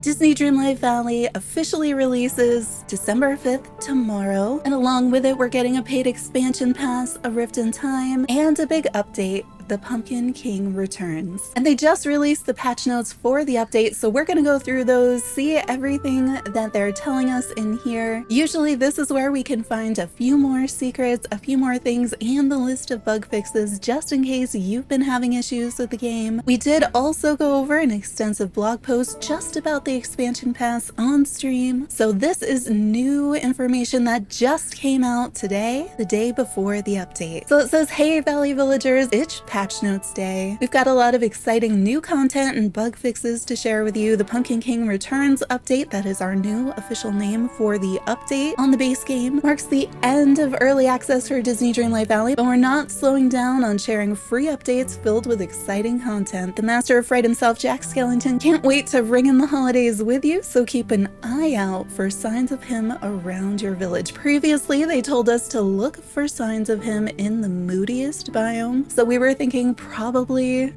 Disney Dreamlight Valley officially releases December 5th, tomorrow, and along with it we're getting a paid expansion pass, a Rift in Time, and a big update. The Pumpkin King returns. And they just released the patch notes for the update, so we're gonna go through those, see everything that they're telling us in here. Usually this is where we can find a few more secrets, a few more things, and the list of bug fixes just in case you've been having issues with the game. We did also go over an extensive blog post just about the expansion pass on stream. So this is new information that just came out today, the day before the update. So it says, hey Valley Villagers, it's Patch Notes Day. We've got a lot of exciting new content and bug fixes to share with you. The Pumpkin King Returns update, that is our new official name for the update on the base game, marks the end of early access for Disney Dreamlight Valley, but we're not slowing down on sharing free updates filled with exciting content. The Master of Fright himself, Jack Skellington, can't wait to ring in the holidays with you, so keep an eye out for signs of him around your village. Previously, they told us to look for signs of him in the moodiest biome, so we were thinking probably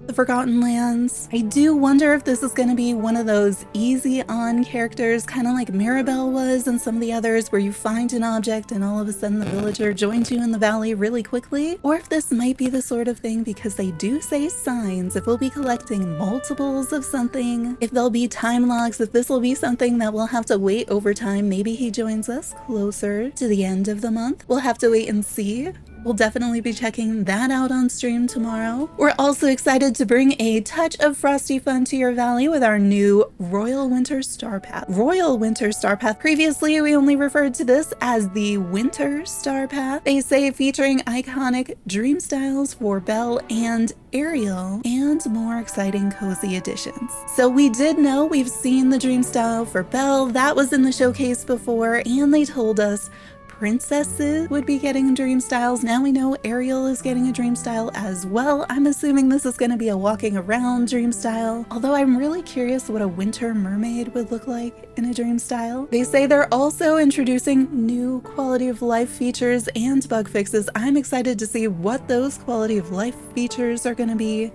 the Forgotten Lands. I do wonder if this is going to be one of those easy on characters, kind of like Mirabelle was and some of the others, where you find an object and all of a sudden the villager joins you in the valley really quickly, or if this might be the sort of thing, because they do say signs, if we'll be collecting multiples of something, if there'll be time logs, if this will be something that we'll have to wait over time. Maybe he joins us closer to the end of the month. We'll have to wait and see. We'll definitely be checking that out on stream tomorrow. We're also excited to bring a touch of frosty fun to your valley with our new Royal Winter Star Path. Royal Winter Star Path. Previously, we only referred to this as the Winter Star Path. They say featuring iconic dream styles for Belle and Ariel, and more exciting cozy additions. So we did know, we've seen the dream style for Belle. That was in the showcase before, and they told us princesses would be getting dream styles. Now we know Ariel is getting a dream style as well. I'm assuming this is going to be a walking around dream style, although I'm really curious what a winter mermaid would look like in a dream style. They say they're also introducing new quality of life features and bug fixes. I'm excited to see what those quality of life features are going to be,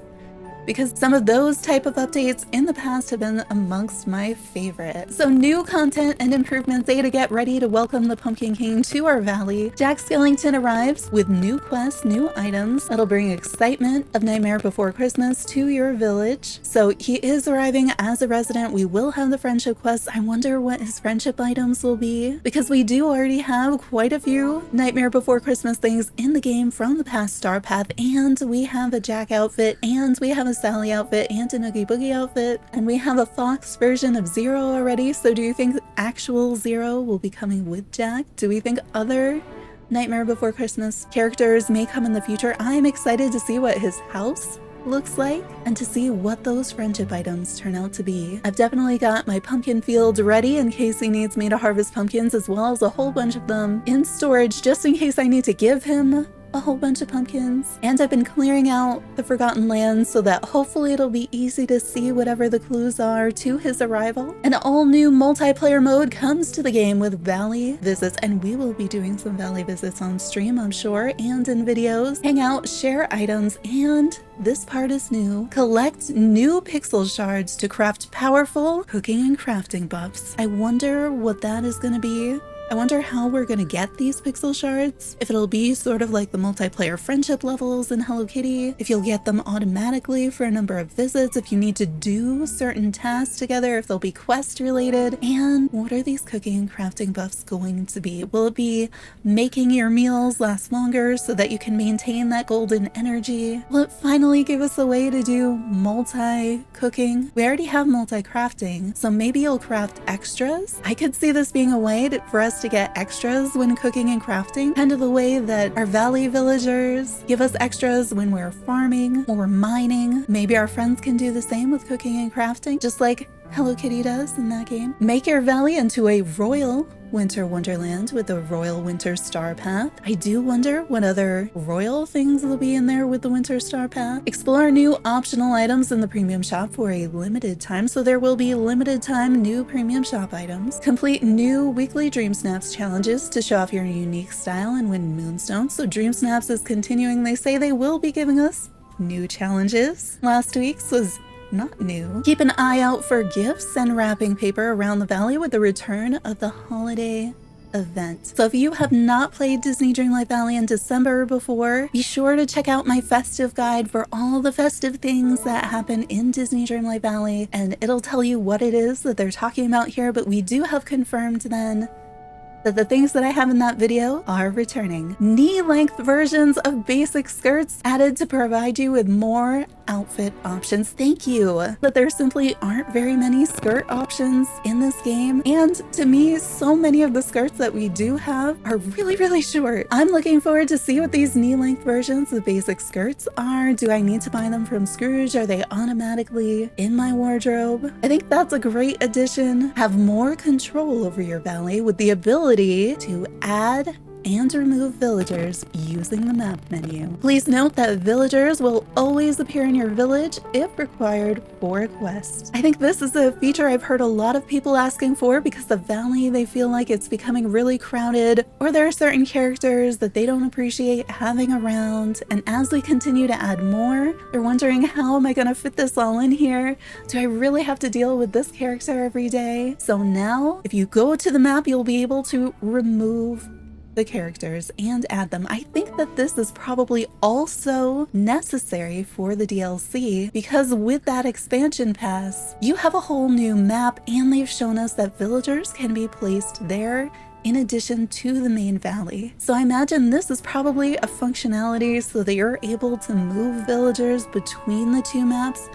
because some of those type of updates in the past have been amongst my favorite. So new content and improvements to get ready to welcome the Pumpkin King to our valley. Jack Skellington arrives with new quests, new items that'll bring excitement of Nightmare Before Christmas to your village. So he is arriving as a resident. We will have the friendship quests. I wonder what his friendship items will be, because we do already have quite a few Nightmare Before Christmas things in the game from the past Star Path, and we have a Jack outfit, and we have a Sally outfit, and a Noogie Boogie outfit, and we have a Fox version of Zero already. So do you think actual Zero will be coming with Jack? Do we think other Nightmare Before Christmas characters may come in the future? I'm excited to see what his house looks like and to see what those friendship items turn out to be. I've definitely got my pumpkin field ready in case he needs me to harvest pumpkins, as well as a whole bunch of them in storage just in case I need to give him a whole bunch of pumpkins. And I've been clearing out the Forgotten Lands so that hopefully it'll be easy to see whatever the clues are to his arrival. An all-new multiplayer mode comes to the game with valley visits, and we will be doing some valley visits on stream, I'm sure, and in videos. Hang out, share items, and this part is new. Collect new pixel shards to craft powerful cooking and crafting buffs. I wonder what that is going to be. I wonder how we're gonna get these pixel shards. If it'll be sort of like the multiplayer friendship levels in Hello Kitty, if you'll get them automatically for a number of visits, if you need to do certain tasks together, if they'll be quest related, and what are these cooking and crafting buffs going to be? Will it be making your meals last longer so that you can maintain that golden energy? Will it finally give us a way to do multi-cooking? We already have multi-crafting, so maybe you'll craft extras. I could see this being a way for us to get extras when cooking and crafting, kind of the way that our valley villagers give us extras when we're farming or mining. Maybe our friends can do the same with cooking and crafting, just like Hello Kitty does in that game. Make your valley into a royal winter wonderland with the Royal Winter Star Path. I do wonder what other royal things will be in there with the Winter Star Path. Explore new optional items in the premium shop for a limited time. So there will be limited time new premium shop items. Complete new weekly Dream Snaps challenges to show off your unique style and win moonstones. So Dream Snaps is continuing. They say they will be giving us new challenges. Last week's was not new. Keep an eye out for gifts and wrapping paper around the valley with the return of the holiday event. So if you have not played Disney Dreamlight Valley in December before, be sure to check out my festive guide for all the festive things that happen in Disney Dreamlight Valley, and it'll tell you what it is that they're talking about here. But we do have confirmed then that the things that I have in that video are returning. Knee-length versions of basic skirts added to provide you with more outfit options. Thank you. But there simply aren't very many skirt options in this game. And to me, so many of the skirts that we do have are really, really short. I'm looking forward to see what these knee-length versions of basic skirts are. Do I need to buy them from Scrooge? Are they automatically in my wardrobe? I think that's a great addition. Have more control over your valley with the ability to add and remove villagers using the map menu. Please note that villagers will always appear in your village if required for a quest. I think this is a feature I've heard a lot of people asking for because the valley, they feel like it's becoming really crowded, or there are certain characters that they don't appreciate having around. And as we continue to add more, they're wondering, how am I gonna fit this all in here? Do I really have to deal with this character every day? So now, if you go to the map, you'll be able to remove the characters and add them. I think that this is probably also necessary for the DLC because with that expansion pass, you have a whole new map, and they've shown us that villagers can be placed there in addition to the main valley. So I imagine this is probably a functionality so that you're able to move villagers between the two maps.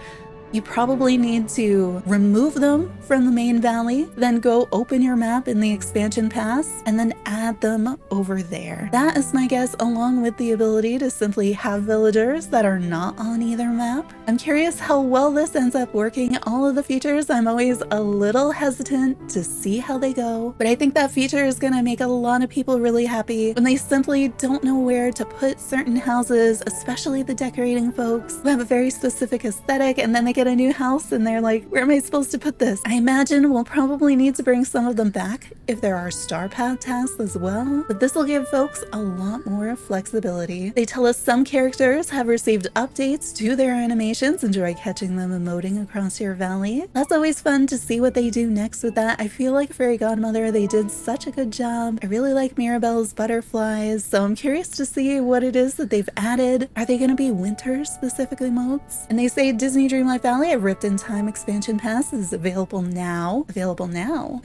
You probably need to remove them from the main valley, then go open your map in the expansion pass, and then add them over there. That is my guess, along with the ability to simply have villagers that are not on either map. I'm curious how well this ends up working. All of the features, I'm always a little hesitant to see how they go, but I think that feature is gonna make a lot of people really happy when they simply don't know where to put certain houses, especially the decorating folks who have a very specific aesthetic, and then they get a new house and they're like, where am I supposed to put this? I imagine we'll probably need to bring some of them back if there are star path tasks as well, but this will give folks a lot more flexibility. They tell us some characters have received updates to their animations. Enjoy catching them emoting across your valley. That's always fun to see what they do next with that. I feel like Fairy Godmother, they did such a good job. I really like Mirabelle's butterflies, so I'm curious to see what it is that they've added. Are they going to be winter specifically modes? And they say Disney Dreamlight Valley, a Ripped in Time expansion pass is available now. Available now.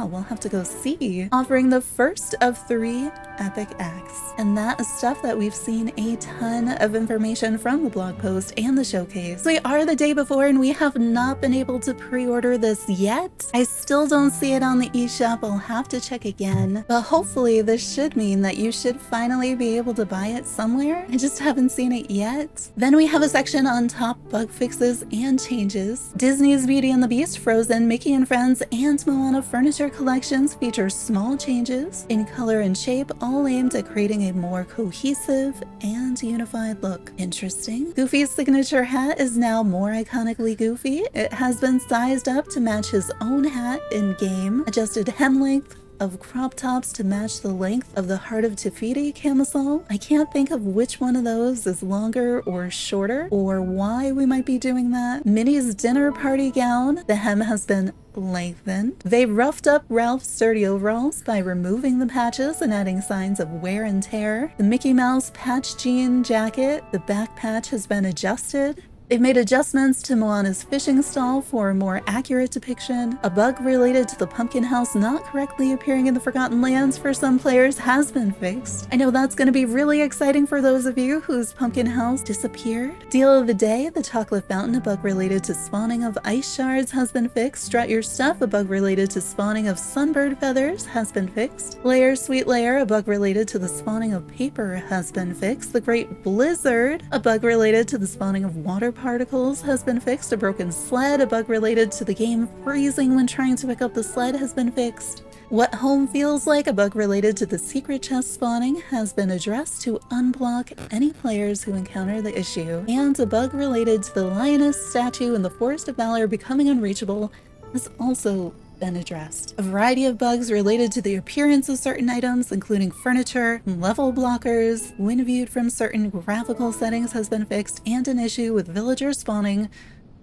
We'll have to go see. Offering the first of 3 epic acts. And that is stuff that we've seen a ton of information from the blog post and the showcase. We are the day before and we have not been able to pre-order this yet. I still don't see it on the eShop. I'll have to check again. But hopefully this should mean that you should finally be able to buy it somewhere. I just haven't seen it yet. Then we have a section on top bug fixes and changes. Disney's Beauty and the Beast, Frozen, Mickey and Friends, and Moana furniture collections feature small changes in color and shape, all aimed at creating a more cohesive and unified look. Interesting. Goofy's signature hat is now more iconically Goofy. It has been sized up to match his own hat in-game, adjusted hem length of crop tops to match the length of the Heart of Tafiti camisole. I can't think of which one of those is longer or shorter, or why we might be doing that. Minnie's dinner party gown, the hem has been lengthened. They roughed up Ralph's sturdy overalls by removing the patches and adding signs of wear and tear. The Mickey Mouse patch jean jacket, the back patch has been adjusted. They've made adjustments to Moana's fishing stall for a more accurate depiction. A bug related to the pumpkin house not correctly appearing in the Forgotten Lands for some players has been fixed. I know that's going to be really exciting for those of you whose pumpkin house disappeared. Deal of the day, the chocolate fountain, a bug related to spawning of ice shards has been fixed. Strut your stuff, a bug related to spawning of sunbird feathers has been fixed. Layer Sweet Layer, a bug related to the spawning of paper has been fixed. The Great Blizzard, a bug related to the spawning of water particles has been fixed. A broken sled, a bug related to the game freezing when trying to pick up the sled has been fixed. What home feels like, a bug related to the secret chest spawning has been addressed to unblock any players who encounter the issue. And a bug related to the lioness statue in the Forest of Valor becoming unreachable has also been addressed. A variety of bugs related to the appearance of certain items, including furniture, level blockers, when viewed from certain graphical settings has been fixed, and an issue with villagers spawning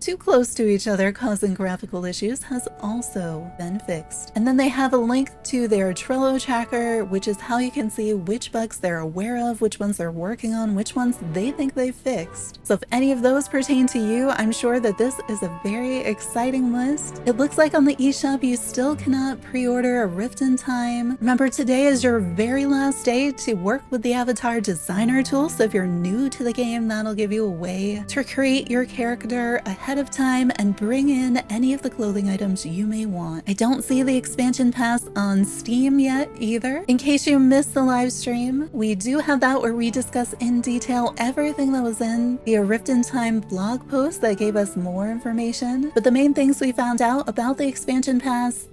too close to each other causing graphical issues has also been fixed. And then they have a link to their Trello tracker, which is how you can see which bugs they're aware of, which ones they're working on, which ones they think they fixed. So if any of those pertain to you, I'm sure that this is a very exciting list. It looks like on the eShop you still cannot pre-order a Rift in Time. Remember, today is your very last day to work with the Avatar Designer tool, so if you're new to the game, that'll give you a way to create your character ahead of time and bring in any of the clothing items you may want. I don't see the expansion pass on Steam yet either. In case you missed the live stream, we do have that where we discuss in detail everything that was in the Rift in Time blog post that gave us more information. But the main things we found out about the expansion pass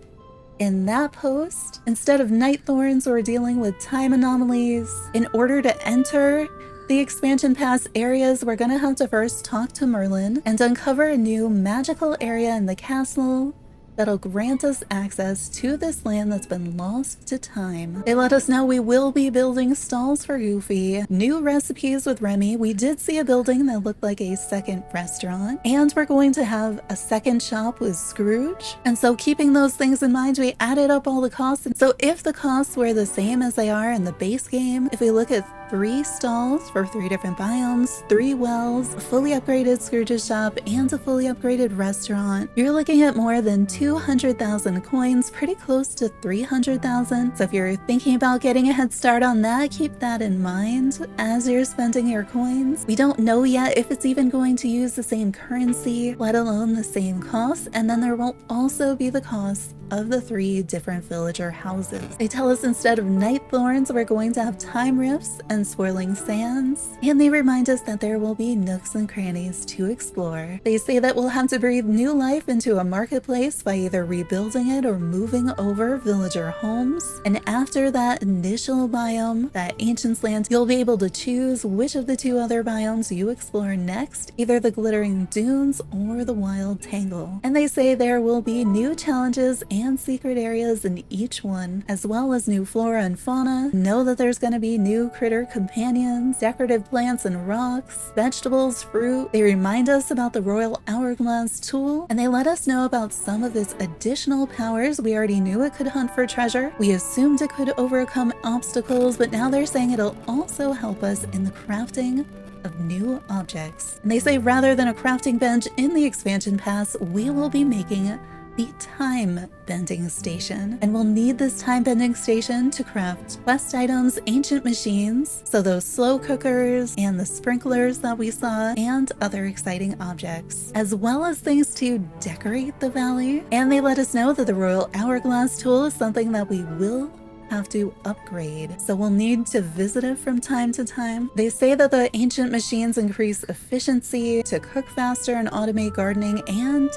in that post, instead of night thorns or dealing with time anomalies, in order to enter the expansion pass areas, we're gonna have to first talk to Merlin and uncover a new magical area in the castle that'll grant us access to this land that's been lost to time. They let us know we will be building stalls for Goofy, new recipes with Remy. We did see a building that looked like a second restaurant, and we're going to have a second shop with Scrooge. And so keeping those things in mind, we added up all the costs. And so if the costs were the same as they are in the base game, if we look at 3 stalls for 3 different biomes, 3 wells, a fully upgraded Scrooge's shop, and a fully upgraded restaurant, you're looking at more than 200,000 coins, pretty close to 300,000. So if you're thinking about getting a head start on that, keep that in mind as you're spending your coins. We don't know yet if it's even going to use the same currency, let alone the same costs, and then there will also be the cost of the 3 different villager houses. They tell us instead of night thorns, we're going to have time rifts and swirling sands, and they remind us that there will be nooks and crannies to explore. They say that we'll have to breathe new life into a marketplace by either rebuilding it or moving over villager homes, and after that initial biome, that Ancients Land, you'll be able to choose which of the 2 other biomes you explore next, either the Glittering Dunes or the Wild Tangle. And they say there will be new challenges and secret areas in each one, as well as new flora and fauna. Know that there's going to be new critter companions, decorative plants and rocks, vegetables, fruit. They remind us about the Royal Hourglass tool, and they let us know about some of its additional powers. We already knew it could hunt for treasure. We assumed it could overcome obstacles, but now they're saying it'll also help us in the crafting of new objects. And they say rather than a crafting bench in the expansion pass, we will be making the time bending station, and we'll need this time bending station to craft quest items, ancient machines, so those slow cookers and the sprinklers that we saw, and other exciting objects, as well as things to decorate the valley. And they let us know that the Royal Hourglass tool is something that we will have to upgrade, so we'll need to visit it from time to time. They say that the ancient machines increase efficiency to cook faster and automate gardening and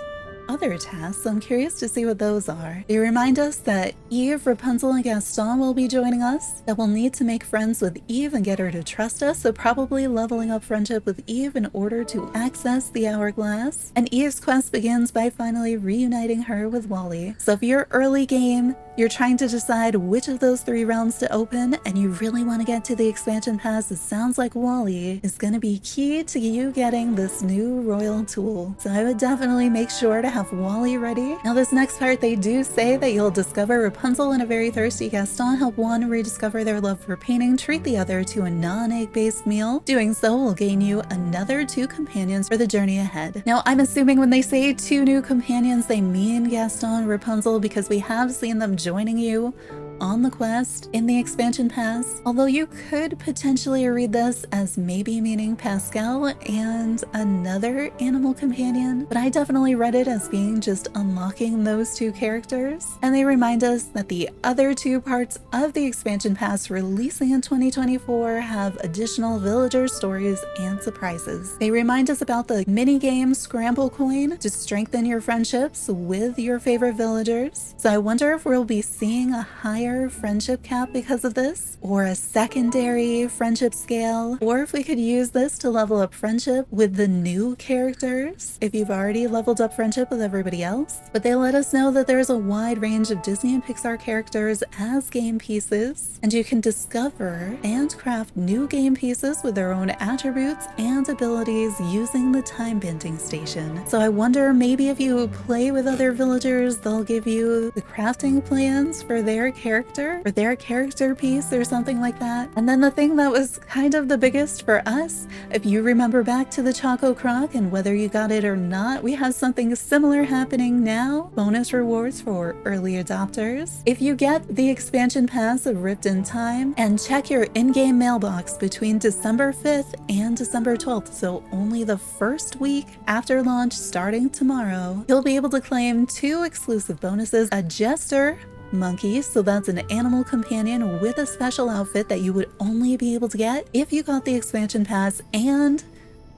other tasks, so I'm curious to see what those are. They remind us that Eve, Rapunzel, and Gaston will be joining us, that we'll need to make friends with Eve and get her to trust us, so probably leveling up friendship with Eve in order to access the hourglass. And Eve's quest begins by finally reuniting her with Wally. So if you're early game, you're trying to decide which of those 3 realms to open, and you really want to get to the expansion pass, it sounds like Wally is going to be key to you getting this new royal tool. So I would definitely make sure to have Wally ready. Now this next part, they do say that you'll discover Rapunzel and a very thirsty Gaston, help one rediscover their love for painting, treat the other to a non-egg based meal. Doing so will gain you another 2 companions for the journey ahead. Now I'm assuming when they say 2 new companions, they mean Gaston and Rapunzel, because we have seen them joining you on the quest in the expansion pass, although you could potentially read this as maybe meaning Pascal and another animal companion, but I definitely read it as being just unlocking those 2 characters. And they remind us that the other 2 parts of the expansion pass releasing in 2024 have additional villager stories and surprises. They remind us about the mini game Scramble Coin to strengthen your friendships with your favorite villagers. So I wonder if we'll be seeing a higher higher friendship cap because of this, or a secondary friendship scale, or if we could use this to level up friendship with the new characters if you've already leveled up friendship with everybody else. But they let us know that there's a wide range of Disney and Pixar characters as game pieces, and you can discover and craft new game pieces with their own attributes and abilities using the time bending station. So I wonder, maybe if you play with other villagers, they'll give you the crafting plans for their character piece or something like that. And then the thing that was kind of the biggest for us, if you remember back to the Choco Croc and whether you got it or not, we have something similar happening now. Bonus rewards for early adopters. If you get the expansion pass of Rift in Time and check your in-game mailbox between December 5th and December 12th, so only the first week after launch starting tomorrow, you'll be able to claim 2 exclusive bonuses: a Jester monkey, so that's an animal companion with a special outfit that you would only be able to get if you got the expansion pass and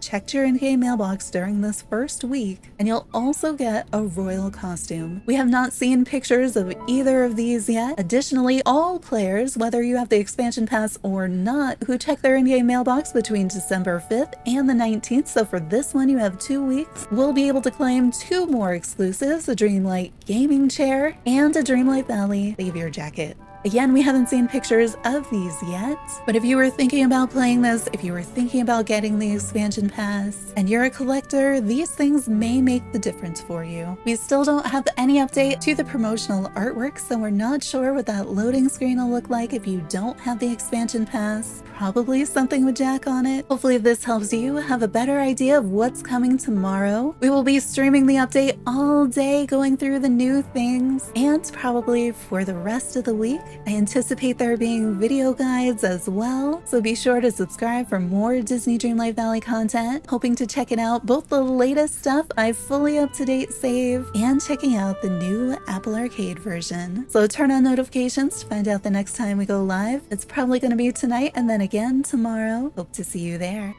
checked your in-game mailbox during this first week, and you'll also get a royal costume. We have not seen pictures of either of these yet. Additionally, all players, whether you have the expansion pass or not, who check their in-game mailbox between December 5th and the 19th, so for this one you have 2 weeks, will be able to claim 2 more exclusives: a Dreamlight gaming chair and a Dreamlight Valley savior jacket. Again, we haven't seen pictures of these yet, but if you were thinking about playing this, if you were thinking about getting the expansion pass, and you're a collector, these things may make the difference for you. We still don't have any update to the promotional artwork, so we're not sure what that loading screen will look like if you don't have the expansion pass. Probably something with Jack on it. Hopefully this helps you have a better idea of what's coming tomorrow. We will be streaming the update all day, going through the new things, and probably for the rest of the week. I anticipate there being video guides as well, so be sure to subscribe for more Disney Dreamlight Valley content. Hoping to check it out, both the latest stuff, I fully up-to-date save, and checking out the new Apple Arcade version. So turn on notifications to find out the next time we go live. It's probably going to be tonight and then again tomorrow. Hope to see you there.